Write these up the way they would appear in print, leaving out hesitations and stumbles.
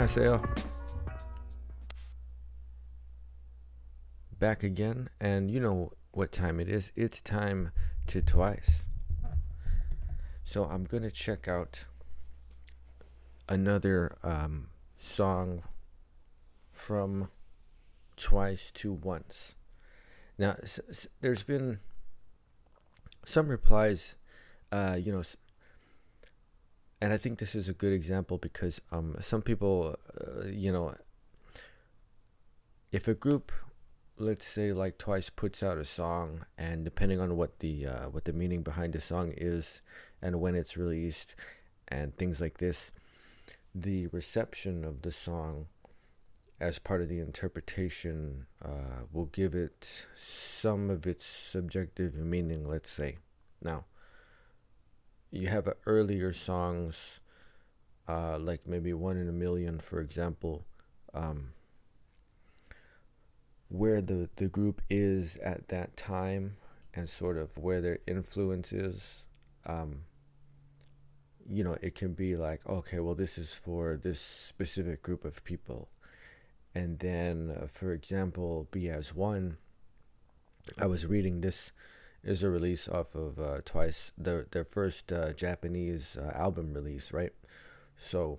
안녕하세요. Back again, and you know what time it is. It's time to Twice. So I'm gonna check out another song from Twice to Once. Now, there's been some replies, and I think this is a good example because some people, if a group, let's say like Twice, puts out a song, and depending on what the meaning behind the song is and when it's released and things like this, the reception of the song as part of the interpretation will give it some of its subjective meaning, let's say. Now, you have earlier songs, like maybe One in a Million, for example, where the group is at that time and sort of where their influence is. It can be like, okay, well, this is for this specific group of people. And then, for example, Be As One, I was reading, this is a release off of Twice, their first Japanese album release, right? So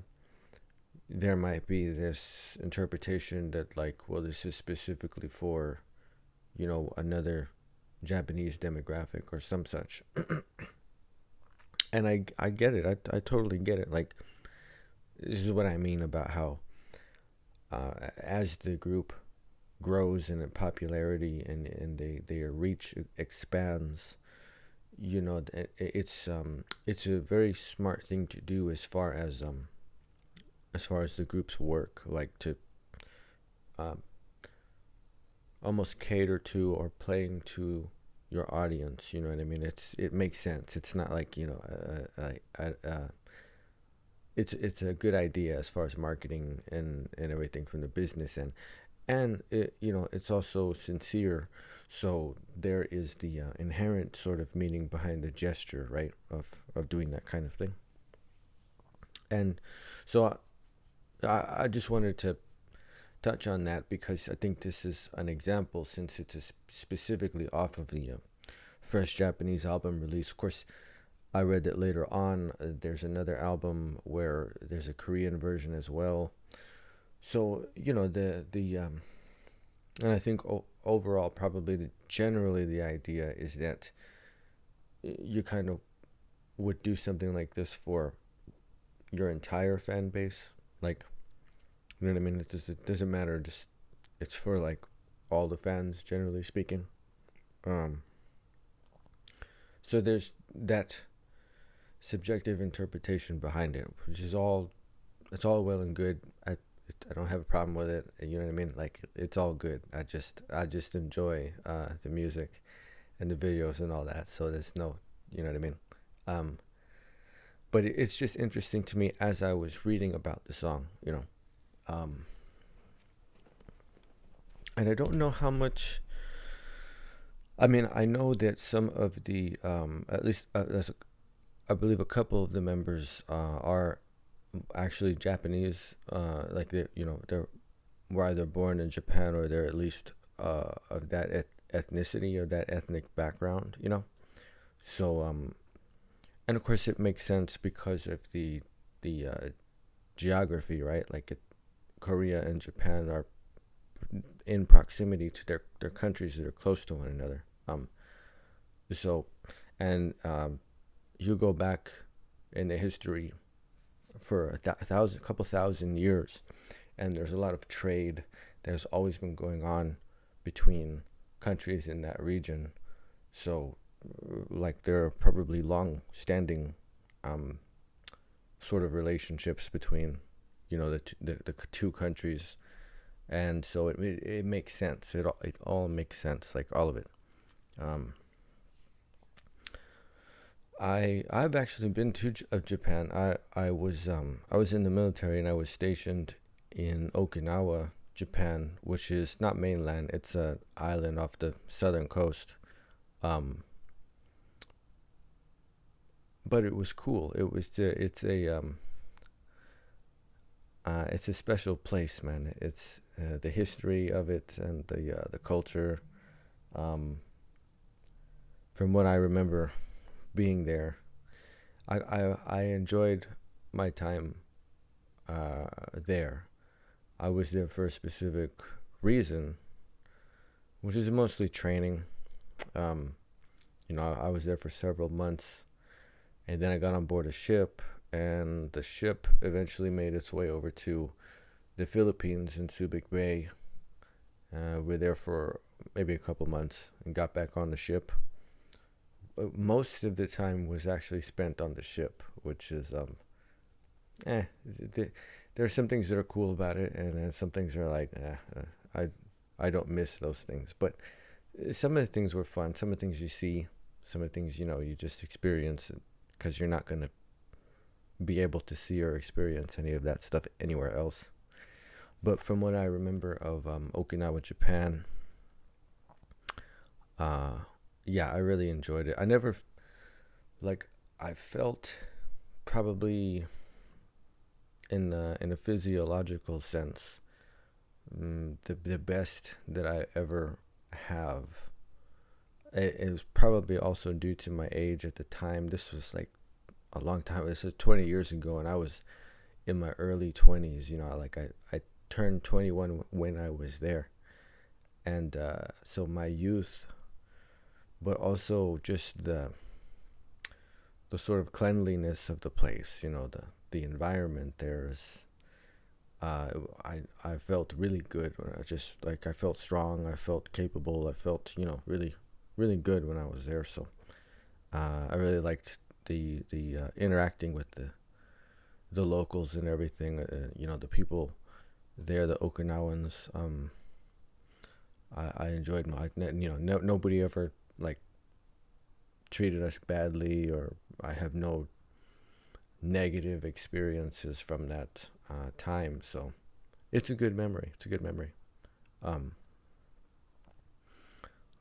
there might be this interpretation that, like, well, this is specifically for, another Japanese demographic or some such. And I get it. I totally get it. Like, this is what I mean about how as the group grows in popularity and their reach expands, it's a very smart thing to do as far as the group's work, like to almost cater to or playing to your audience. You know what I mean? It makes sense. It's not like it's a good idea as far as marketing and everything from the business end. And it's also sincere, so there is the inherent sort of meaning behind the gesture, right, of doing that kind of thing. And so I just wanted to touch on that because I think this is an example, since it's specifically off of the first Japanese album release. Of course, I read that later on there's another album where there's a Korean version as well. So and I think overall, probably generally the idea is that you kind of would do something like this for your entire fan base. Like, you know what I mean? It doesn't matter. Just, it's for like all the fans, generally speaking. So there's that subjective interpretation behind it, which is it's all well and good. I don't have a problem with it. You know what I mean? Like, it's all good. I just enjoy the music and the videos and all that. So there's no, you know what I mean? But it's just interesting to me as I was reading about the song, and I don't know how much. I mean, I know that some of the, at least I believe a couple of the members are actually Japanese, like they're were either born in Japan or they're at least of that ethnicity or that ethnic background, So and of course it makes sense because of the geography, right? Like Korea and Japan are in proximity to their countries that are close to one another. So, and you go back in the history for a couple thousand years, and there's a lot of trade that's always been going on between countries in that region. So, like, there are probably long-standing sort of relationships between, the two countries, and so it makes sense. It all makes sense, like all of it. I've actually been to Japan. I was in the military, and I was stationed in Okinawa, Japan, which is not mainland. It's an island off the southern coast. But it was cool. It's a it's a special place, man. It's the history of it and the culture. Um, from what I remember being there, I enjoyed my time there. I was there for a specific reason, which is mostly training. Um, I was there for several months, and then I got on board a ship, and the ship eventually made its way over to the Philippines in Subic Bay. We're there for maybe a couple months and got back on the ship. Most of the time was actually spent on the ship, which is eh. There are some things that are cool about it, and then some things are like, I don't miss those things. But some of the things were fun. Some of the things you see, some of the things you just experience, because you're not gonna be able to see or experience any of that stuff anywhere else. But from what I remember of Okinawa, Japan, yeah, I really enjoyed it. I never, I felt probably in a physiological sense, the best that I ever have. It was probably also due to my age at the time. This was like a long time. This was 20 years ago, and I was in my early 20s. I turned 21 when I was there, and so my youth, but also just the sort of cleanliness of the place. The environment there is. I felt really good when I felt strong. I felt capable. I felt really really good when I was there. So I really liked the interacting with the locals and everything. The people there, the Okinawans. I enjoyed nobody ever treated us badly, or I have no negative experiences from that time. So it's a good memory.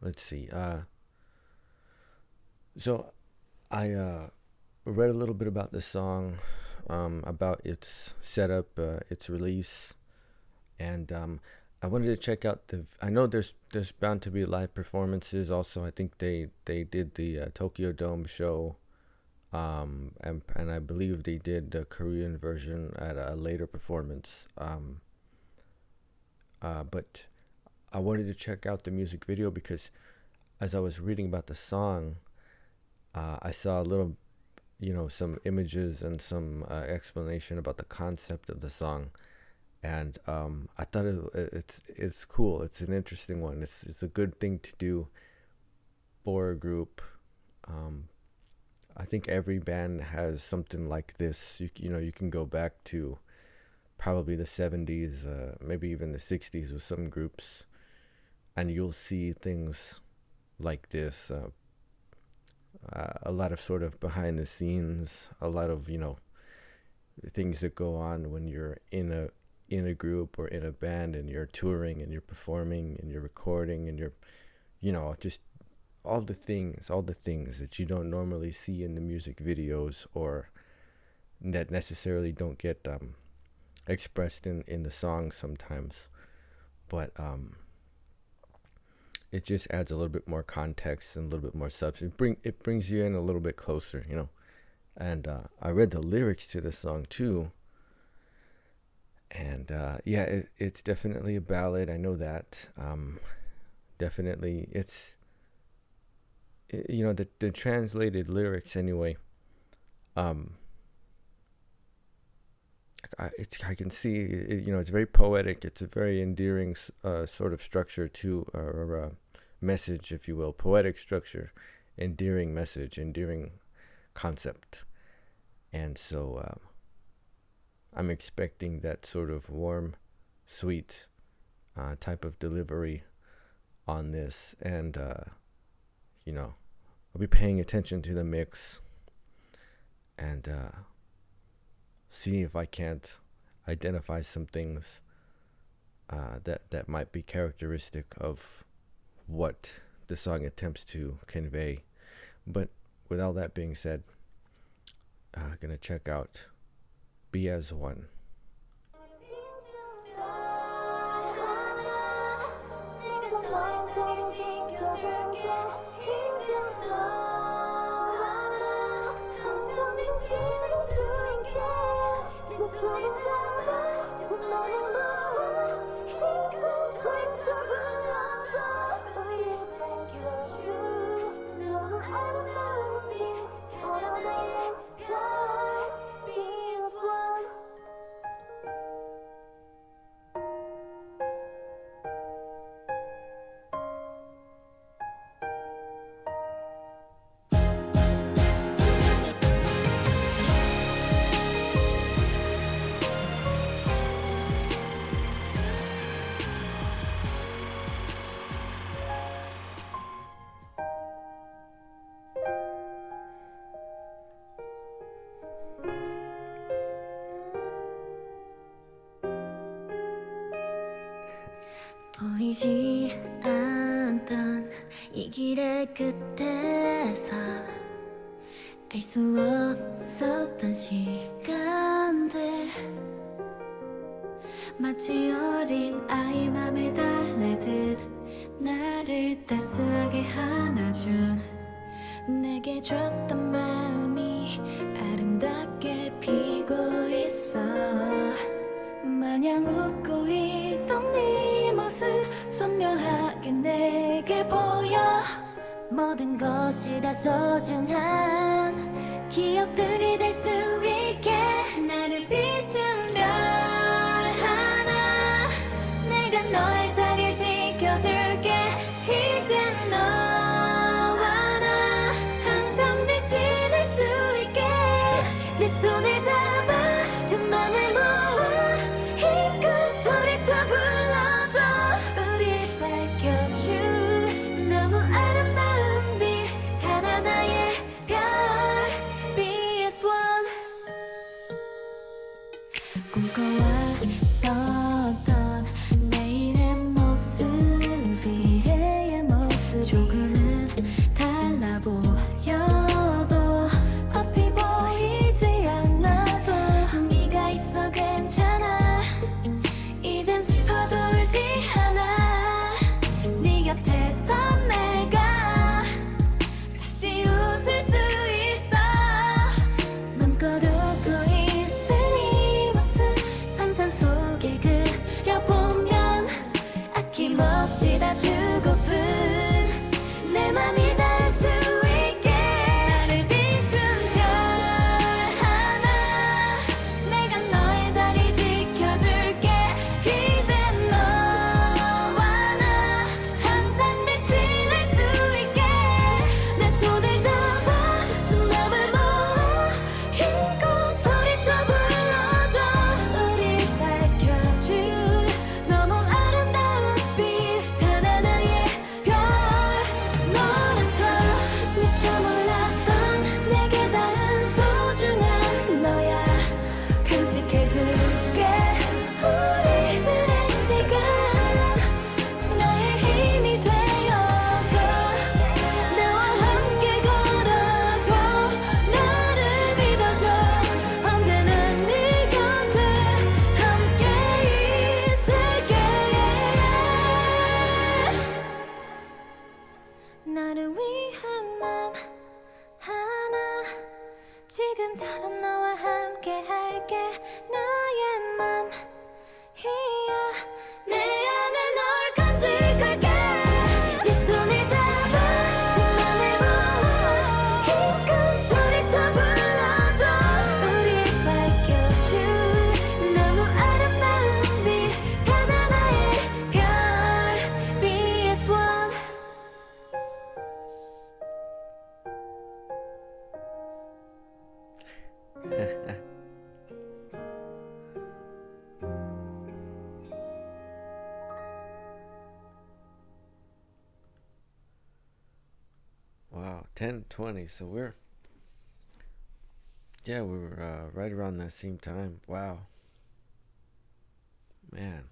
Let's see. So I read a little bit about the song, about its setup, its release, and I wanted to check out I know there's bound to be live performances. Also, I think they did the Tokyo Dome show, and I believe they did the Korean version at a later performance. But I wanted to check out the music video because as I was reading about the song, I saw a little, some images and some explanation about the concept of the song, and I thought it's cool. It's an interesting one. It's a good thing to do for a group. I think every band has something like this. You can go back to probably the 70s, maybe even the 60s with some groups, and you'll see things like this. A lot of sort of behind the scenes, a lot of things that go on when you're in a group or in a band and you're touring and you're performing and you're recording and you're just all the things that you don't normally see in the music videos, or that necessarily don't get expressed in the songs sometimes. But it just adds a little bit more context and a little bit more substance. It brings you in a little bit closer, And I read the lyrics to the song too. And yeah, it's definitely a ballad. I know that. Definitely, it's the translated lyrics anyway. I can see it, it's very poetic. It's a very endearing sort of structure to or message, if you will, poetic structure, endearing message, endearing concept, and so I'm expecting that sort of warm, sweet type of delivery on this, and I'll be paying attention to the mix and see if I can't identify some things that might be characteristic of what the song attempts to convey. But with all that being said, I'm gonna check out Be As One. 보이지 않던 이 길의 끝에서 알 수 없었던 시간들 마치 어린 아이 맘을 달래듯 나를 따스하게 안아준 내게 줬던 마음이 아름답게 피고 있어 마냥 웃고 있던 네 모습 선명하게 내게 보여 모든 것이 다 소중한 기억들이 될 수 있게 나를 비춘 별 하나 내가 너의 자리를 지켜줄게 이제 너와 나 항상 빛이 날 수 있게 내 손을 잡아 두 맘을 모아 힘껏 소리쳐 불러줘 우릴 밝혀줄 너무 아름다운 빛 하나하나의 별 BS1 꿈꿔왔었던 내일의 모습이 해의 모습 조금은 달라 보여도 앞이 보이지 않아도 네가 있어 괜찮아 이젠 슬퍼도 울지 않아 네 곁에서 내가 다시 웃을 수 있어 맘껏 웃고 있을 네 모습 상상 속에 그려보면 아낌없이 다 주고픈 내 맘이 닿을 수 있게 나를 비춘 별 하나 내가 너의 자리를 지켜줄게 이제 너와 나 항상 빛이 날 수 있게 내 손을 잡아 두 맘을 모아 힘껏 소리쳐 불러줘 우릴 밝혀줄 너무 아름다운 빛 하나하나의 별 너라서 미처 몰랐던 내게 닿은 소중한 너야 간직해둘게 우리들의 시간 나의 힘이 되어줘 나와 함께 걸어줘 나를 믿어줘 언제나 네 곁에 함께 있을게 나를 위한 맘 하나 지금처럼 너와 함께 할게 나의 맘이야 내 안에 널 간직할게 네 손을 잡아 두 맘을 모아 힘껏 소리쳐 불러줘 우릴 밝혀줄 너무 아름다운 빛 하나하나의 별 BS1 Wow, 10:20. So we're right around that same time. Wow, man.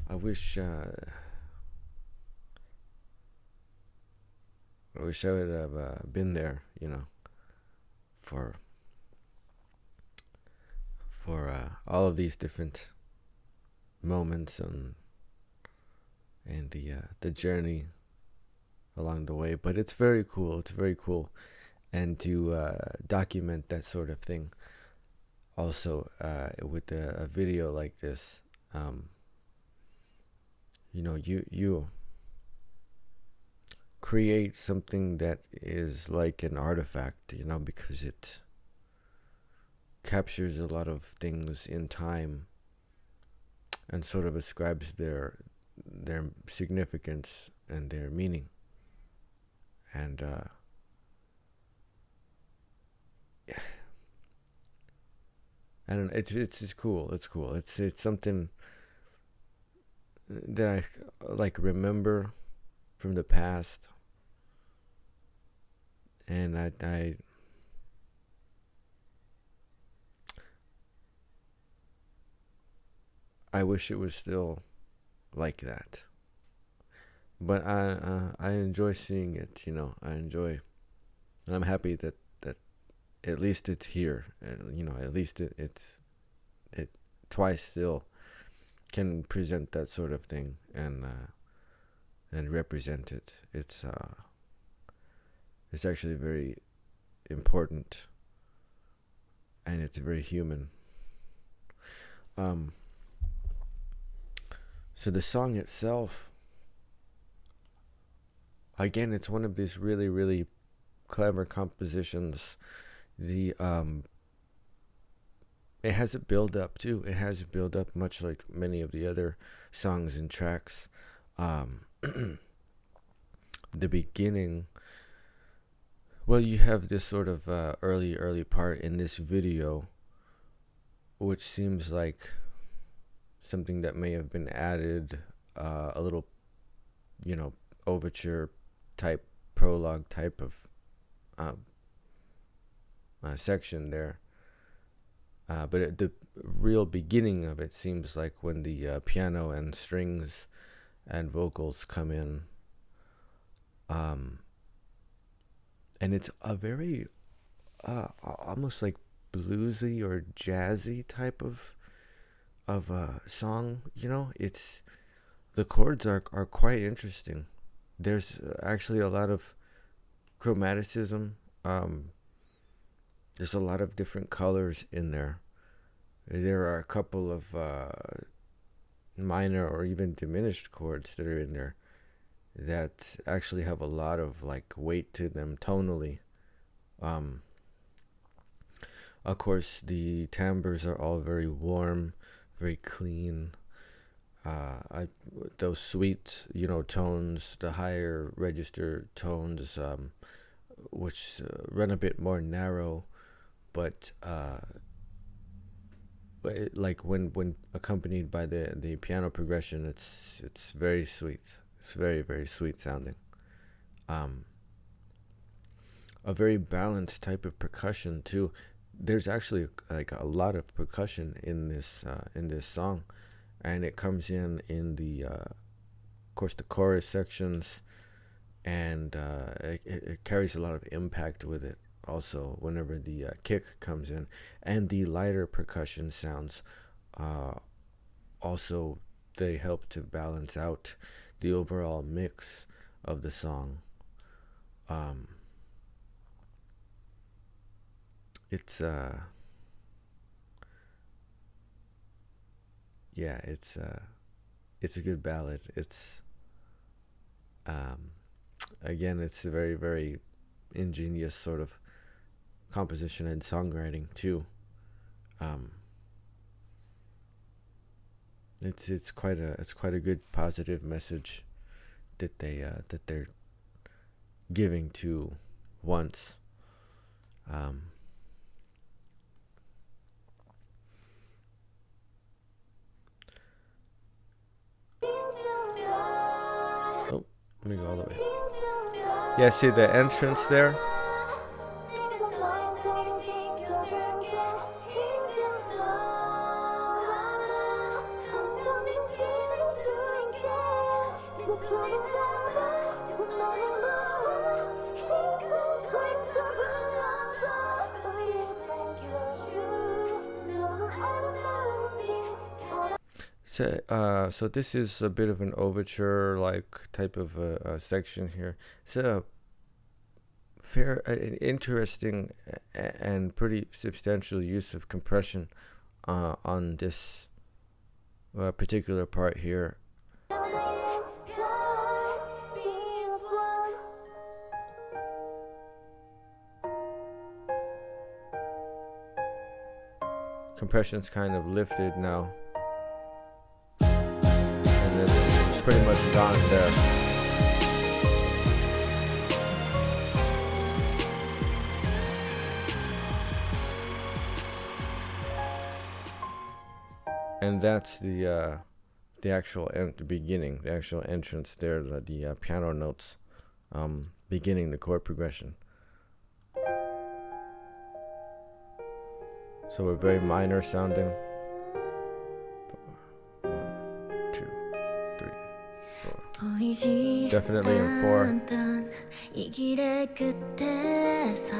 I wish I would have been there, for all of these different moments and the journey along the way. But it's very cool. It's very cool, and to document that sort of thing. Also, with a video like this, you create something that is like an artifact, because it captures a lot of things in time and sort of ascribes their significance and their meaning. And I don't know, it's just cool. It's cool. It's something that I like remember from the past, and I I wish it was still like that. But I enjoy seeing it. I enjoy, and I'm happy that at least it's here, and at least it twice still can present that sort of thing and represent it. It's actually very important, and it's very human. So the song itself, again, it's one of these really, really clever compositions. It has a build up too. It has a build up, much like many of the other songs and tracks. The beginning, well, you have this sort of early part in this video, which seems like something that may have been added, a little, overture type, prologue type of section there. But at the real beginning of it seems like when the piano and strings and vocals come in. And it's a very almost like bluesy or jazzy type of song. It's, the chords are quite interesting. There's actually a lot of chromaticism. There's a lot of different colors in there. There are a couple of minor or even diminished chords that are in there that actually have a lot of weight to them tonally. Of course, the timbres are all very warm, very clean. Those sweet, tones, the higher register tones, which run a bit more narrow, but when accompanied by the piano progression, it's very sweet. It's very, very sweet sounding. A very balanced type of percussion too. There's actually a lot of percussion in this song, and it comes in the of course the chorus sections, and it carries a lot of impact with it also whenever the kick comes in, and the lighter percussion sounds also, they help to balance out the overall mix of the song. It's it's a good ballad. It's again, it's a very, very ingenious sort of composition and songwriting too. It's quite a good positive message that they're giving to once. Oh, let me go all the way. Yeah, see the entrance there? So this is a bit of an overture-like type of section here. It's a an interesting and pretty substantial use of compression on this particular part here. Compression's kind of lifted now. It's pretty much gone there. And that's the actual the beginning, the actual entrance there, the piano notes beginning the chord progression. So we're very minor sounding. Definitely in 4. 이 길의 끝에서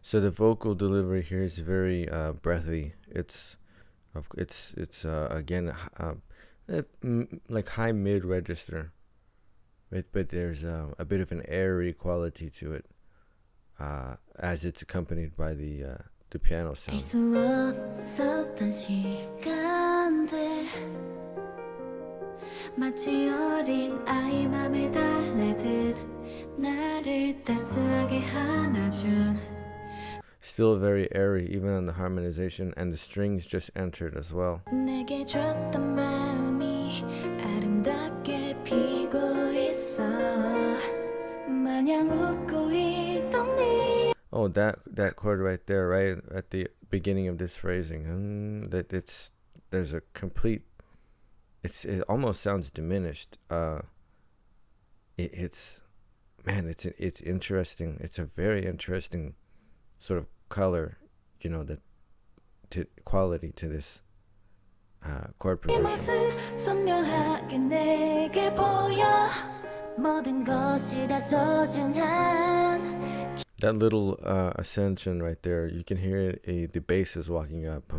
So the vocal delivery here is very breathy. It's again like high mid register, right? But there's a bit of an airy quality to it, as it's accompanied by the piano 알 sound. 수 없었던 시간들 마치 어린 아이 맘을 달래듯 나를 따스하게 안아준 Still very airy, even on the harmonization, and the strings just entered as well. 내게 줬던 마음이 아름답게 피고 있어 마냥 웃고 있던 네 Oh, that chord right there, right at the beginning of this phrasing, there's a complete. It almost sounds diminished. It's interesting. It's a very interesting sort of color, quality to this chord 네 progression. 모습 선명하게 내게 보여 모든 것이 다 소중한 That little ascension right there, you can hear the bass is walking up.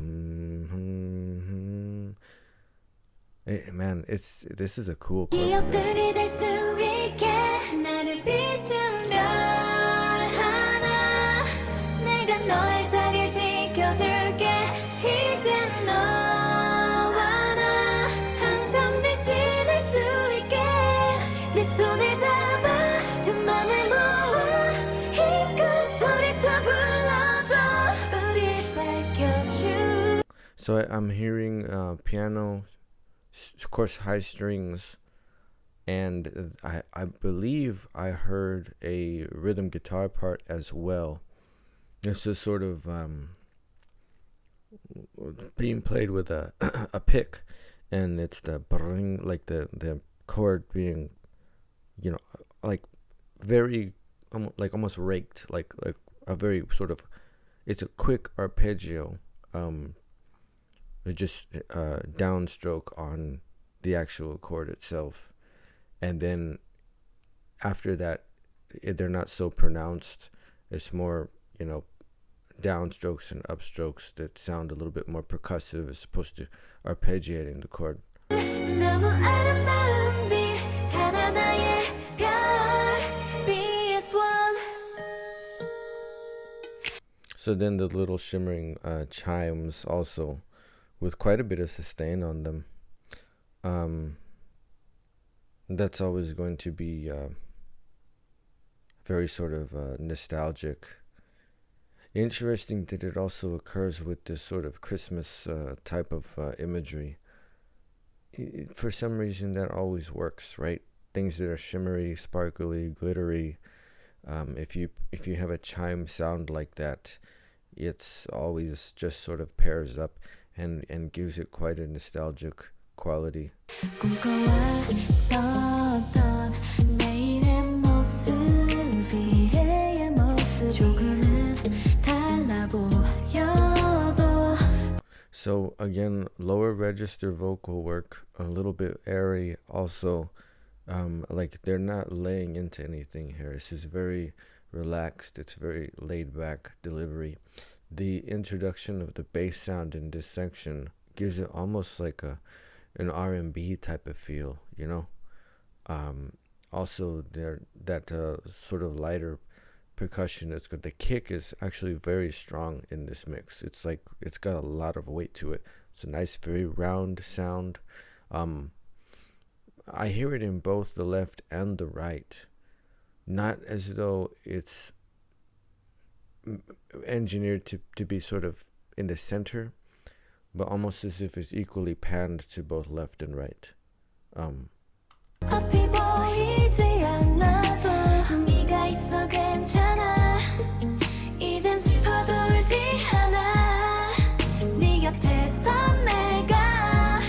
Man, this is a cool chord progression. 기억들이 될 수 있게 나를 비춘 별 하나 내가 너의 자리를 지켜줄게 이제 너와 나 항상 빛이 될 수 있게 내 손을 잡아 두 맘을 모아 힘껏 소리쳐 불러줘 우릴 밝혀줄 So I'm hearing piano, of course, high strings, and I believe I heard a rhythm guitar part as well. This is sort of being played with a a pick, and it's the bring, like the chord being, like very almost raked, like a very sort of, it's a quick arpeggio, just downstroke on the actual chord itself, and then after that they're not so pronounced. It's more downstrokes and upstrokes that sound a little bit more percussive as opposed to arpeggiating the chord. 너무 아름다운 빛 가나다의 별 BS1 So then the little shimmering chimes also, with quite a bit of sustain on them. That's always going to be very sort of nostalgic. Interesting that it also occurs with this sort of Christmas type of imagery. For some reason, that always works, right? Things that are shimmery, sparkly, glittery. If you have a chime sound like that, it's always just sort of pairs up and gives it quite a nostalgic quality. 꿈꿔왔었던 내일의 모습이 해의 모습 조금은 달라 보여도 So again, lower register vocal work, a little bit airy also. Like they're not laying into anything here. This is very relaxed. It's very laid back delivery. The introduction of the bass sound in this section gives it almost like an R&B type of feel, Also that sort of lighter percussion is good. The kick is actually very strong in this mix. It's like it's got a lot of weight to it. It's a nice, very round sound. I hear it in both the left and the right. Not as though it's engineered to be sort of in the center, but almost as if it's equally panned to both left and right. 앞이 보이지 않아도 네가 있어 괜찮아 이젠 슬퍼돌지 않아 네 곁에서 내가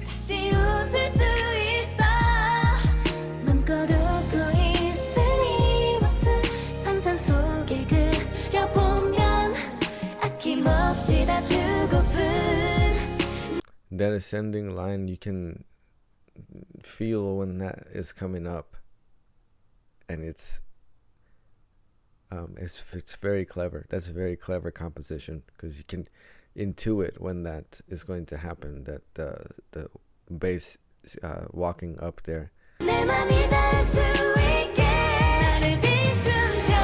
다시 웃을 수 있어 맘껏 웃고 있을 네 모습 상상 속에 그려보면 아낌없이 다 주고픈 That ascending line, you can feel when that is coming up, and it's very clever. That's a very clever composition because you can intuit when that is going to happen. That the bass walking up there. 내 맘이 닿을 수 있게 나를 비춘 별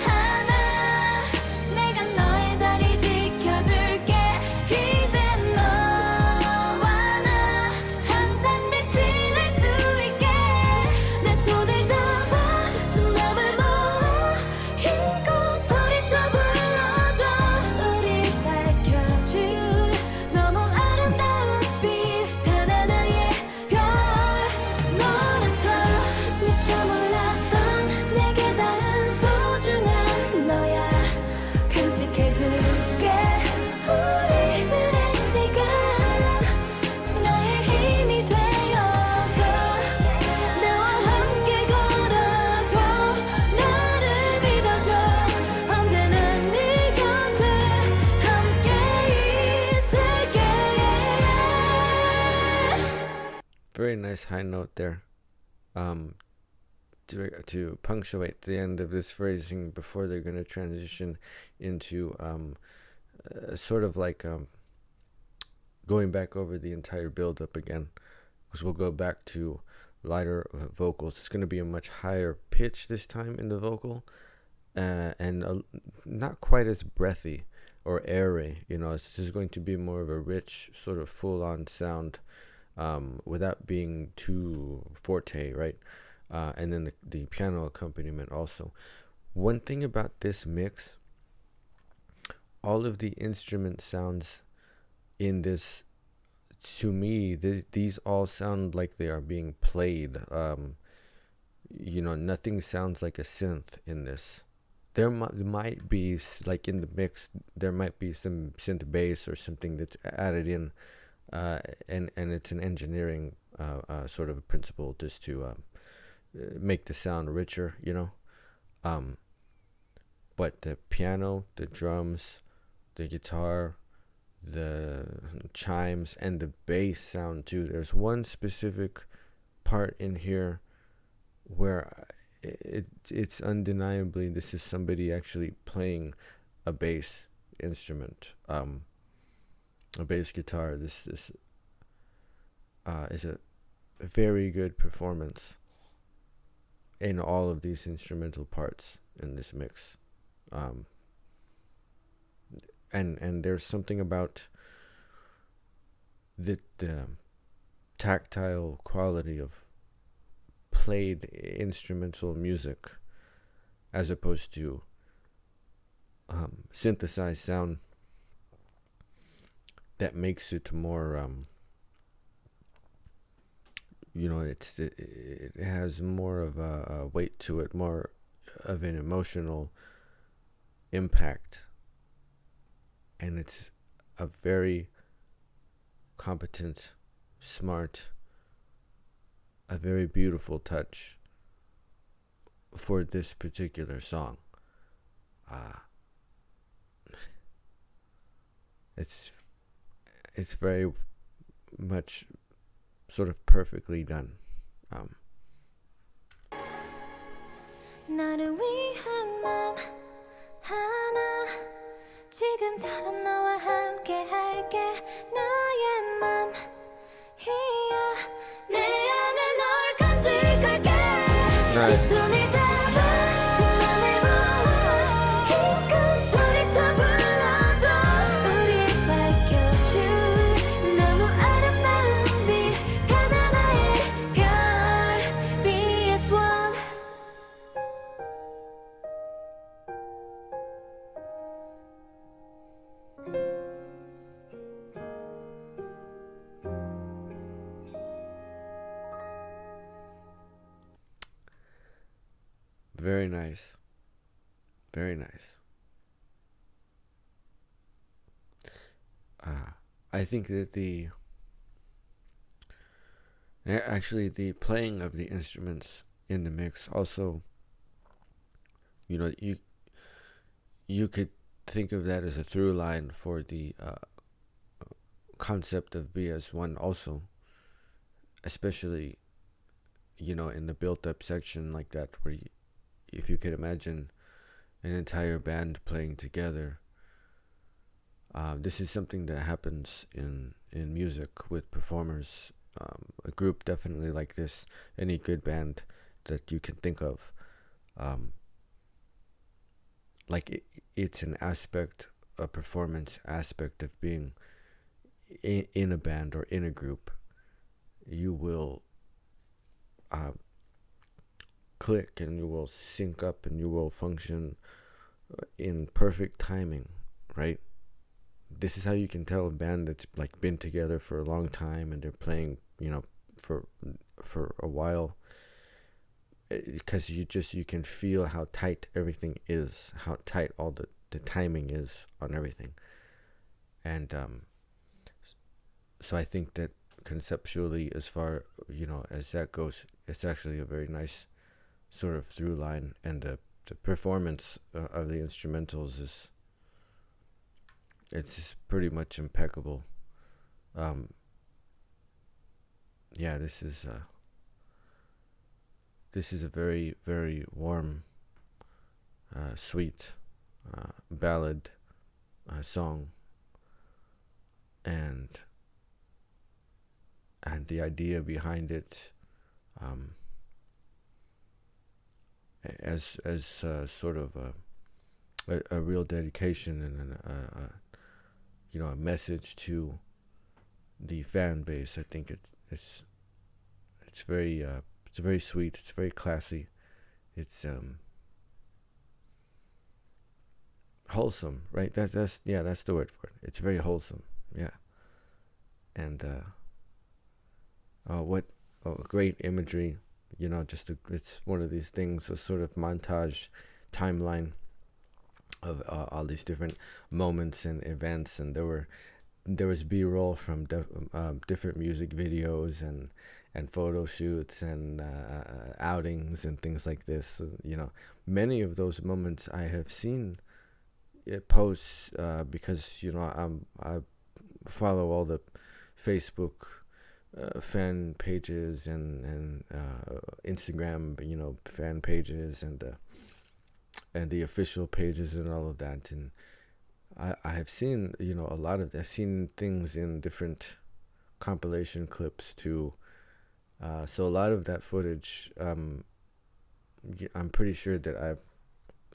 하나 내가 너의 자리 지켜줄게 이젠 너와 나 항상 빛이 날 수 있게 내 손을 잡아 두 맘을 모아 힘껏 소리쳐 불러줘 우릴 밝혀줄 너무 아름다운 빛 하나하나의 별 너라서 미처 몰랐던 내게 닿은 소중한 너야 간직해둘게 우리들의 시간 나의 힘이 되어줘 나와 함께 걸어줘 나를 믿어줘 언제나 네 곁에 함께 있을게 Very nice high note there. To punctuate the end of this phrasing before they're going to transition into sort of like going back over the entire build up again, because we'll go back to lighter vocals. It's going to be a much higher pitch this time in the vocal, and not quite as breathy or airy. This is going to be more of a rich sort of full-on sound, without being too forte, right? And then the piano accompaniment also. One thing about this mix, all of the instrument sounds in this, to me, these all sound like they are being played. Nothing sounds like a synth in this. There might be, like in the mix, there might be some synth bass or something that's added in, and it's an engineering sort of principle just to make the sound richer, but the piano, the drums, the guitar, the chimes, and the bass sound too. There's one specific part in here where it's undeniably this is somebody actually playing a bass instrument, a bass guitar. This is a very good performance in all of these instrumental parts in this mix, and there's something about the tactile quality of played instrumental music as opposed to synthesized sound that makes it more it has more of a weight to it, more of an emotional impact, and it's a very competent, smart, a very beautiful touch for this particular song. It's very much sort of perfectly done. 너를 위한 맘 하나 지금처럼 너와 함께 할게 나의 맘이야 내 안에 널 간직할게 네 손을 잡아 두 맘을 모아 힘껏 소리쳐 불러줘 우릴 밝혀줄 너무 아름다운 빛 하나하나의 별 BS1 Very nice. Very nice. I think that the playing of the instruments in the mix also, you could think of that as a through line for the concept of BS1 also. especially in the built-up section like that, where if you could imagine an entire band playing together. This is something that happens in music with performers. A group definitely like this, any good band that you can think of, it's an aspect, a performance aspect of being in a band or in a group. You will click and you will sync up and you will function in perfect timing, right? This is how you can tell a band that's like been together for a long time and they're playing, for a while, because you can feel how tight everything is, how tight all the timing is on everything. And so I think that conceptually, as far as that goes, it's actually a very nice sort of through line, and the performance of the instrumentals it's just pretty much impeccable. This is a very, very warm, sweet ballad song, and the idea behind it, as sort of a real dedication and a message to the fan base. I think it's very sweet. It's very classy. It's wholesome, right? That's the word for it. It's very wholesome. Yeah. And what great imagery. It's one of these things, a sort of montage timeline of all these different moments and events, and there was B-roll from different music videos and photo shoots and outings and things like this. Many of those moments I have seen posts, because I follow all the Facebook fan pages and Instagram fan pages and the official pages and all of that, and I have seen a lot of that. I've seen things in different compilation clips too, so a lot of that footage, I'm pretty sure that I've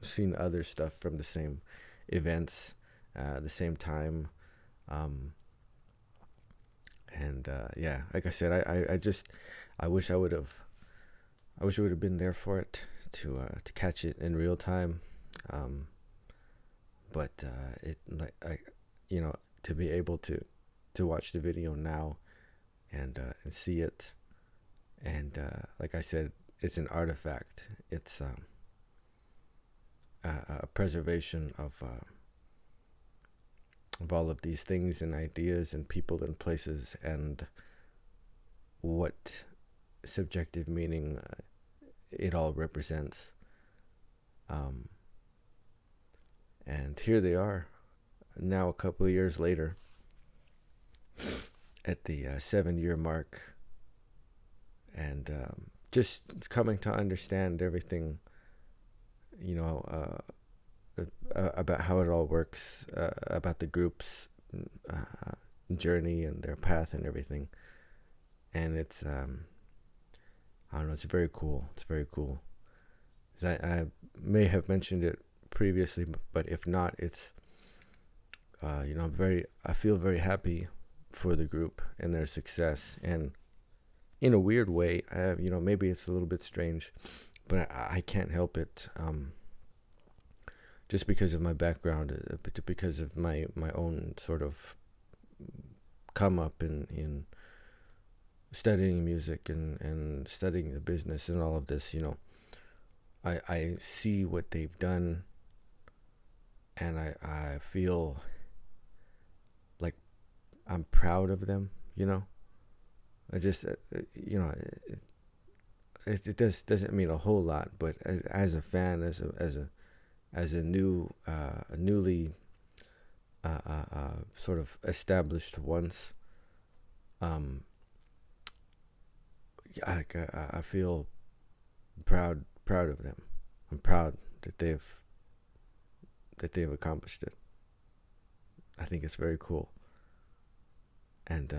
seen other stuff from the same events, the same time, and like I said, I wish I would have been there for it to catch it in real time, but to be able to watch the video now and see it, and like I said, it's an artifact. It's a preservation of all of these things and ideas and people and places, and what subjective meaning it all represents. And here they are now, a couple of years later, at the 7-year mark, and just coming to understand everything, about how it all works, about the group's journey and their path and everything. And it's I don't know, it's very cool. It's very cool. I may have mentioned it previously, but if not, it's I feel very happy for the group and their success. And in a weird way, I have, maybe it's a little bit strange, but I can't help it. Just because of my background, because of my own sort of come up in studying music and studying the business and all of this, I see what they've done, and I feel like I'm proud of them. I just it doesn't mean a whole lot, but as a fan, as a newly sort of established once, I feel proud of them. I'm proud that they've accomplished it. I think it's very cool. And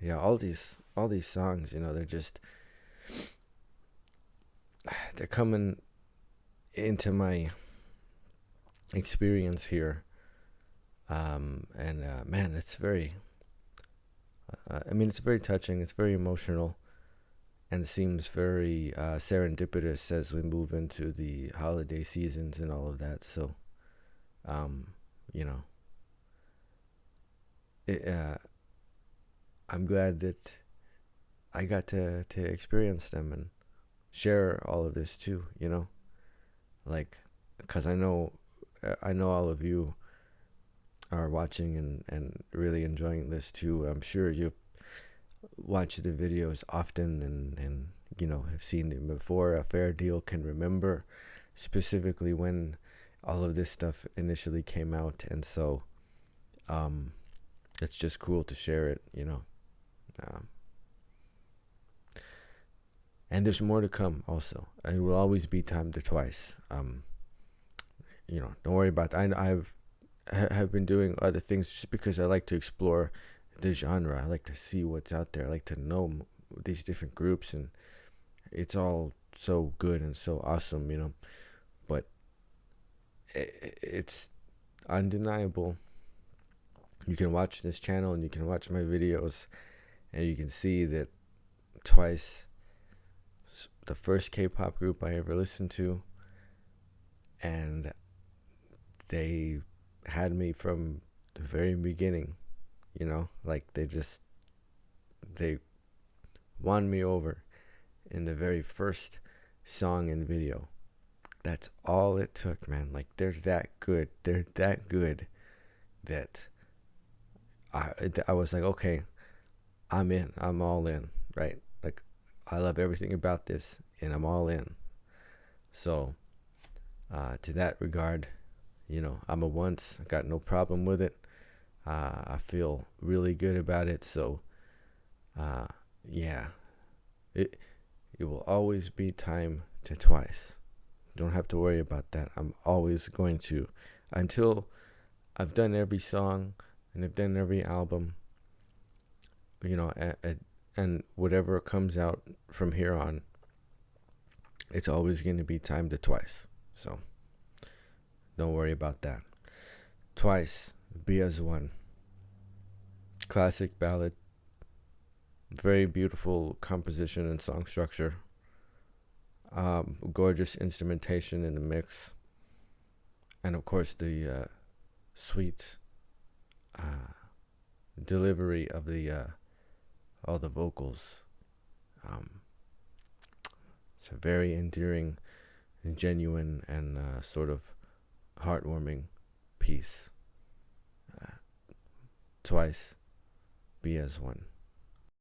yeah, all these songs, they're coming into my experience here. And man, it's very it's very touching, it's very emotional, and seems very serendipitous as we move into the holiday seasons and all of that. So I'm glad that I got to experience them and share all of this too, like, because I know all of you are watching and really enjoying this too. I'm sure you watch the videos often and have seen them before. A fair deal can remember specifically when all of this stuff initially came out, and so it's just cool to share it, and there's more to come also. It will always be timed to twice. Don't worry about that. I have been doing other things just because I like to explore the genre. I like to see what's out there. I like to know these different groups, and it's all so good and so awesome, but it's undeniable. You can watch this channel and you can watch my videos, and you can see that Twice, the first K-pop group I ever listened to, and they had me from the very beginning, like they won me over in the very first song and video. That's all it took, man. Like, they're that good that I was like, okay, I'm all in, right? Like, I love everything about this and I'm all in. So to that regard, I'm a once. I got no problem with it. I feel really good about it. So yeah, it will always be time to Twice. Don't have to worry about that. I'm always going to, until I've done every song and I've done every album, and whatever comes out from here on, it's always going to be time to Twice. So don't worry about that. Twice, Be As One. Classic ballad. Very beautiful composition and song structure. Gorgeous instrumentation in the mix. And of course the sweet delivery of all the vocals. It's a very endearing and genuine and sort of heartwarming piece. Twice, Be As One.